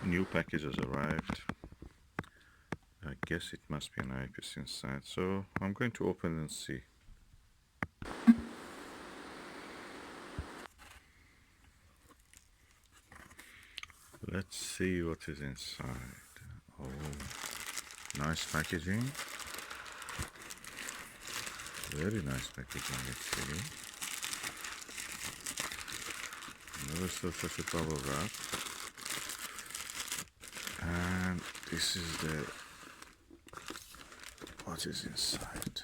new package has arrived. I guess it must be an eyepiece inside, so I'm going to open and see. Let's see what is inside. Oh, nice packaging. Very nice packaging actually. Never saw such a bubble wrap. And this is the what is inside.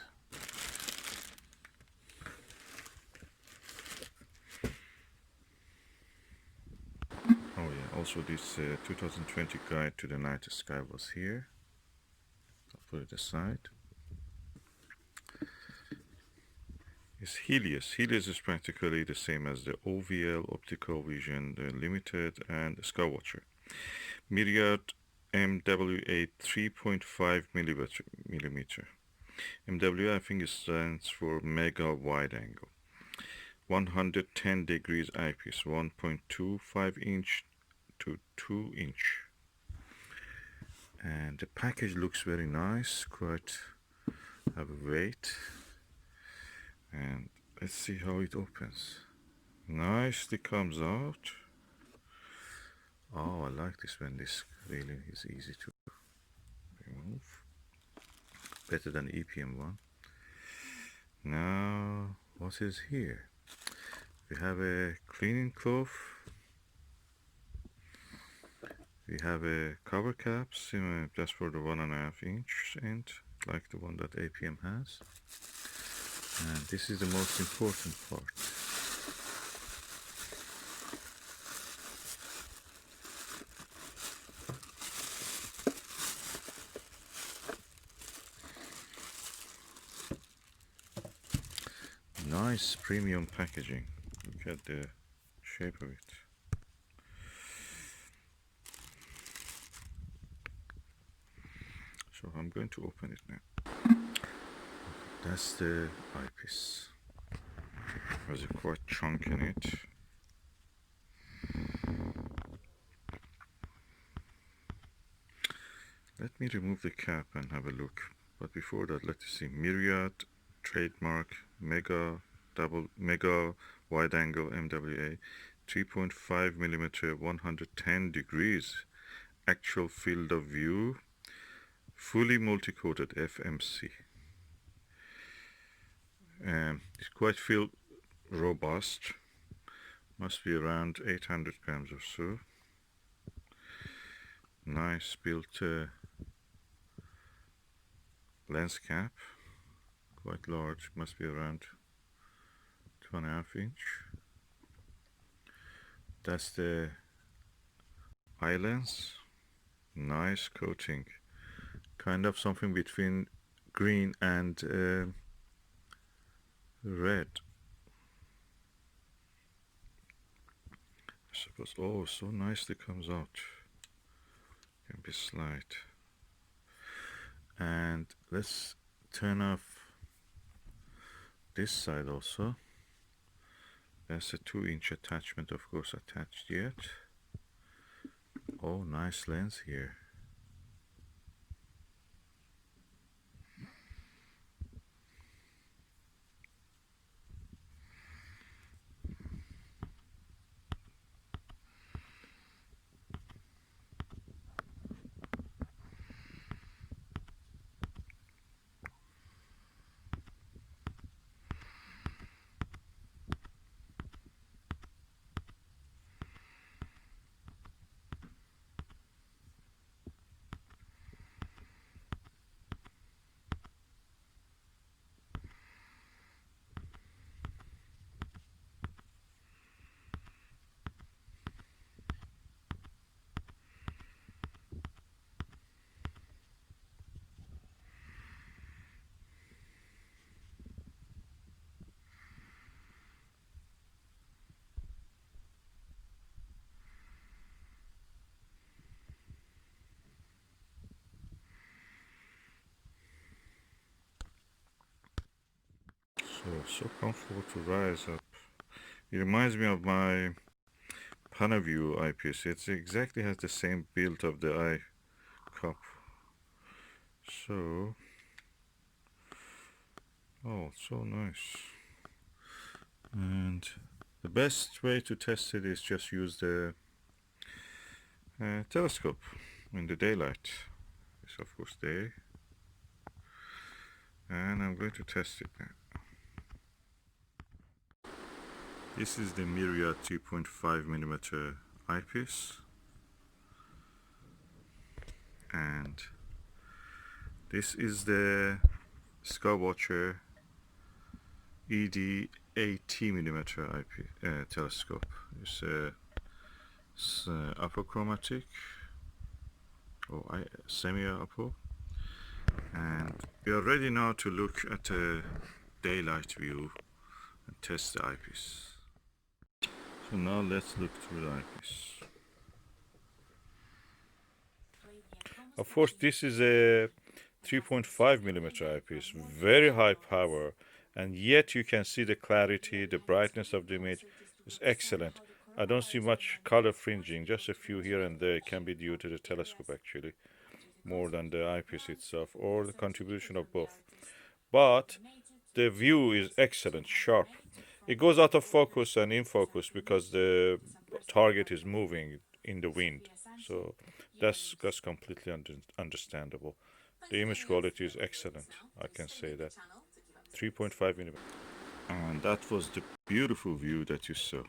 Oh yeah, also this 2020 guide to the night sky was here. I'll put it aside. It's Helios. Helios is practically the same as the OVL, Optical Vision, the Limited, and the Skywatcher. Myriad MWA 3.5mm. MW I think it stands for mega wide angle. 110 degrees eyepiece, 1.25 inch to 2 inch. And the package looks very nice, quite have a weight. And let's see how it opens. Nicely comes out. Oh, I like this when this really is easy to remove. Better than EPM one. Now, what is here? We have a cleaning cloth. We have a cover cap, just for the 1.5 inch end, like the one that APM has. And this is the most important part. Nice premium packaging. Look at the shape of it. So I'm going to open it now. That's the eyepiece. Has a quite chunk in it. Let me remove the cap and have a look. But before that, let's see. Myriad trademark mega wide angle MWA 3.5mm 110 degrees actual field of view, fully multi-coated FMC. It's quite feel robust, must be around 800 grams or so. Nice built lens cap, quite large, must be around 2.5 inch. That's the eye lens. Nice coating, kind of something between green and red, I suppose. Oh, so nicely comes out. Can be slight. And let's turn off this side also. There's a 2-inch attachment, of course, attached yet. Oh, nice lens here. So comfortable to rise up. It reminds me of my View eyepiece. It exactly has the same build of the eye cup. So, oh, so nice. And the best way to test it is just use the telescope in the daylight. It's of course day. And I'm going to test it now. This is the Myriad 3.5mm eyepiece. And this is the Skywatcher ED 80mm telescope. It's apochromatic or semi-apo, and we are ready now to look at the daylight view and test the eyepiece. So now let's look through the eyepiece. Of course, this is a 3.5mm eyepiece, very high power, and yet you can see the clarity, the brightness of the image is excellent. I don't see much color fringing, just a few here and there. It can be due to the telescope actually, more than the eyepiece itself, or the contribution of both. But the view is excellent, sharp. It goes out of focus and in focus because the target is moving in the wind. So that's completely understandable. The image quality is excellent, I can say that. 3.5mm. And that was the beautiful view that you saw.